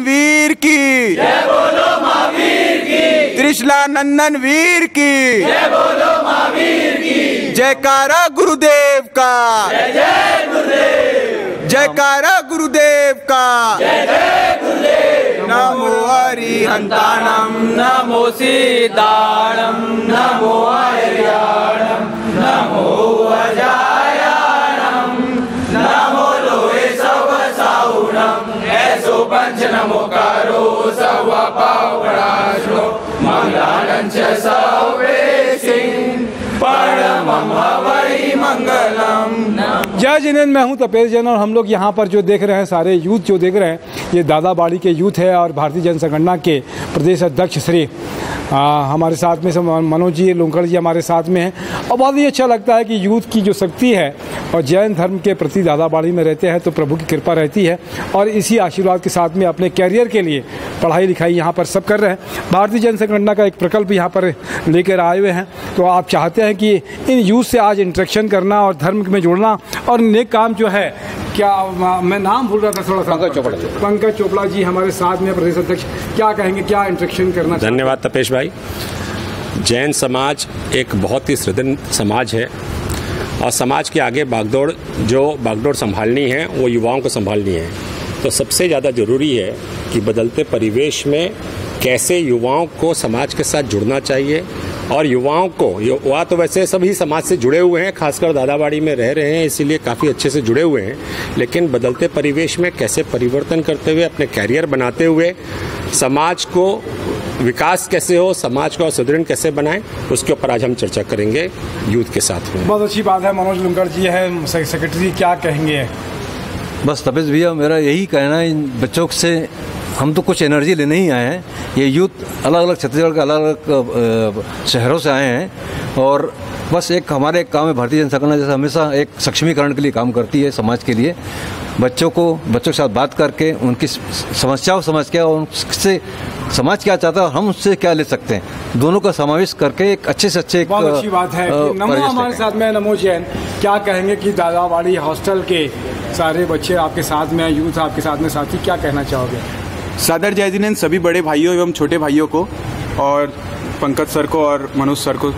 वीर की जय बोलो महावीर की, त्रिशला नंदन वीर की जय बोलो महावीर की, जयकारा गुरुदेव का जय जय गुरुदेव, जयकारा गुरुदेव का जय जय गुरुदेव। नमो हरिहंताणम नमो सीताणम नमो हरियाणम नमो अजायाणम नमो लोहे सव साउणम ऐसो पंच नमो कारो सव पावणाश्रो मंगलांच सवे सिंह परमं हवै मंगलम। जय जिनेंद्र, मैं हूं तपेश जैन और हम लोग यहाँ पर जो देख रहे हैं, सारे यूथ जो देख रहे हैं, ये दादाबाड़ी के यूथ है और भारतीय जन संगठन के प्रदेश अध्यक्ष श्री हमारे साथ में मनोज जी लोंगड़ जी हमारे साथ में हैं। और बहुत ही अच्छा लगता है कि यूथ की जो शक्ति है और जैन धर्म के प्रति दादाबाड़ी में रहते हैं तो प्रभु की कृपा रहती है और इसी आशीर्वाद के साथ में अपने कैरियर के लिए पढ़ाई लिखाई यहाँ पर सब कर रहे हैं। भारतीय जन संगठन का एक प्रकल्प यहाँ पर लेकर आए हुए हैं, तो आप चाहते हैं कि इन यूथ से आज इंटरेक्शन करना और धर्म में जोड़ना और नेक काम जो है, क्या मैं नाम भूल रहा था थोड़ा सा, पंकज चोपड़ा जी हमारे साथ में प्रदेश अध्यक्ष, क्या कहेंगे, क्या इंटरेक्शन करना? धन्यवाद तपेश भाई। जैन समाज एक बहुत ही सुदृढ़ समाज है और समाज के आगे बागडोर संभालनी है वो युवाओं को संभालनी है। तो सबसे ज़्यादा ज़रूरी है कि बदलते परिवेश में कैसे युवाओं को समाज के साथ जुड़ना चाहिए और युवाओं को, युवा तो वैसे सभी समाज से जुड़े हुए हैं, खासकर दादाबाड़ी में रह रहे हैं इसीलिए काफ़ी अच्छे से जुड़े हुए हैं, लेकिन बदलते परिवेश में कैसे परिवर्तन करते हुए अपने कैरियर बनाते हुए समाज को विकास कैसे हो, समाज को सुदृढ़ कैसे बनाएं, उसके ऊपर आज हम चर्चा करेंगे यूथ के साथ में। बहुत अच्छी बात है। मनोज लोंगड़ जी है सेक्रेटरी, क्या कहेंगे? बस तपेश भैया, मेरा यही कहना है, इन बच्चों से हम तो कुछ एनर्जी लेने ही आए हैं। ये यूथ अलग अलग छत्तीसगढ़ के अलग अलग शहरों से आए हैं और बस एक हमारे एक काम है, भारतीय जन संगठन जैसे हमेशा एक सक्षमीकरण के लिए काम करती है समाज के लिए। बच्चों के साथ बात करके उनकी समस्याओं समझ के और उनसे समाज क्या चाहता है और हम उससे क्या ले सकते हैं, दोनों का समावेश करके एक अच्छे से अच्छे बहुत अच्छी बात है। नमो हमारे साथ में, नमो जैन, क्या कहेंगे कि दादाबाड़ी हॉस्टल के सारे बच्चे आपके साथ में, यूथ आपके साथ में, साथी क्या कहना चाहोगे? सादर जय जिनेंद्र सभी बड़े भाइयों एवं छोटे भाइयों को और पंकज सर को और मनोज सर को।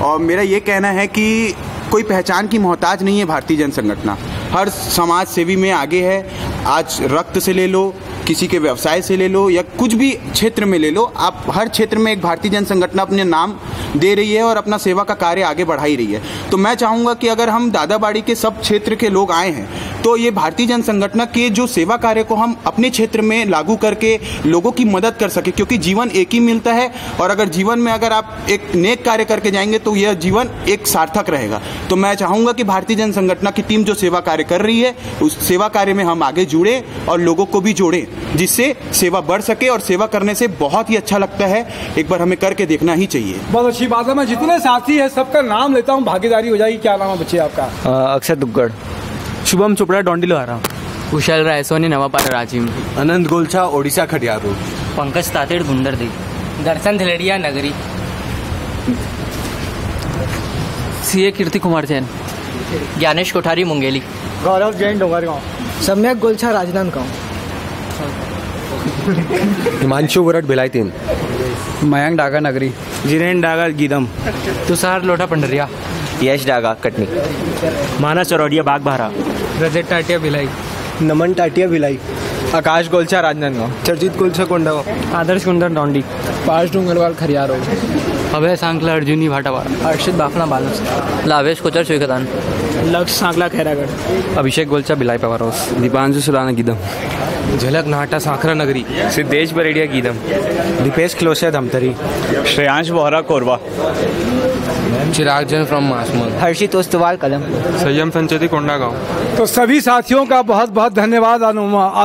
और मेरा ये कहना है कि कोई पहचान की मोहताज नहीं है भारतीय जन संगठन, हर समाज सेवी में आगे है। आज रक्त से ले लो, किसी के व्यवसाय से ले लो या कुछ भी क्षेत्र में ले लो, आप हर क्षेत्र में एक भारतीय जन संगठन अपने नाम दे रही है और अपना सेवा का कार्य आगे बढ़ाई रही है। तो मैं चाहूँगा कि अगर हम दादाबाड़ी के सब क्षेत्र के लोग आए हैं तो ये भारतीय जन संगठन के जो सेवा कार्य को हम अपने क्षेत्र में लागू करके लोगों की मदद कर सके, क्योंकि जीवन एक ही मिलता है और अगर जीवन में अगर आप एक नेक कार्य करके जाएंगे तो यह जीवन एक सार्थक रहेगा। तो मैं चाहूँगा कि भारतीय जन संगठन की टीम जो सेवा कार्य कर रही है उस सेवा कार्य में हम आगे जुड़े और लोगों को भी जोड़ें, जिससे सेवा बढ़ सके। और सेवा करने से बहुत ही अच्छा लगता है, एक बार हमें करके देखना ही चाहिए। बहुत अच्छी बात है। मैं जितने साथी है सबका नाम लेता हूँ, भागीदारी हो जाएगी। क्या नाम है बच्चे आपका? अक्षय दुग्गड़, शुभम चोपड़ा डोंडी लोहारा, कुशल राय सोनी नवापारा राजीव, अनंत गोलछा ओडिशा खटियार रोड, पंकज तातेड़ गुंडरदेव, दर्शन धलेड़िया नगरी, सीए कीर्ति कुमार जैन, ज्ञानेश कोठारी मुंगेली, गौरव जैन डोंगरगांव, सम्यक गोलछा राजनांदगांव, हिमांशु वरट भिलाई 3, मयंक डागा नगरी, जिनेन डागा गीदम, तुषार लोटा पंडरिया, यश डागा कटनी, मानस चरौड़िया बागबाहरा, रजत टाटिया भिलाई, नमन टाटिया भिलाई, आकाश गोलछा राजनांदगांव, चरजीत गोलछा कोंडागांव, आदर्श कुंदर डोंडी, पार्श डूंगरवाल खरियार, अभय सांकला अर्जुनी भाटावाड़ा, हर्षित बाफना बालस, लावेश कोचर चुईखदान, लक्ष्य सांकला खैरागढ़, अभिषेक गोलछा भिलाई पवारोस, दीपांशु सुलाना गीदम, झलक नाहटा सांखरा नगरी, सिद्धेश बरेडिया गीदम, दीपेश क्लोसिया धमतरी, श्रेयांश बोहरा कोरबा, चिराग जैन फ्रॉम मासमल, हर्षित ओस्तवाल कदम, संयम संचेती कोंडागांव। तो सभी साथियों का बहुत बहुत धन्यवाद,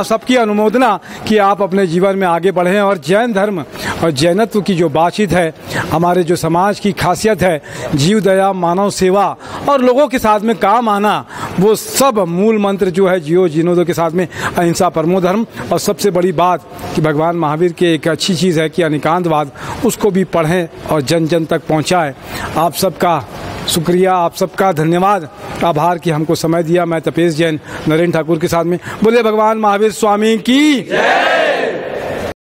सबकी अनुमोदना कि आप अपने जीवन में आगे बढ़ें और जैन धर्म और जैनत्व की जो बातचीत है, हमारे जो समाज की खासियत है, जीव दया, मानव सेवा और लोगों के साथ में काम आना, वो सब मूल मंत्र जो है जियो जिनोदो के साथ में अहिंसा परमो धर्म। और सबसे बड़ी बात कि भगवान महावीर की एक अच्छी चीज़ है कि अनिकांतवाद, उसको भी पढ़ें और जन जन तक पहुँचाएँ। आप सबका शुक्रिया, आप सबका धन्यवाद, आभार कि हमको समय दिया। मैं तपेश जैन नरेंद्र ठाकुर के साथ में बोले भगवान महावीर स्वामी की जय।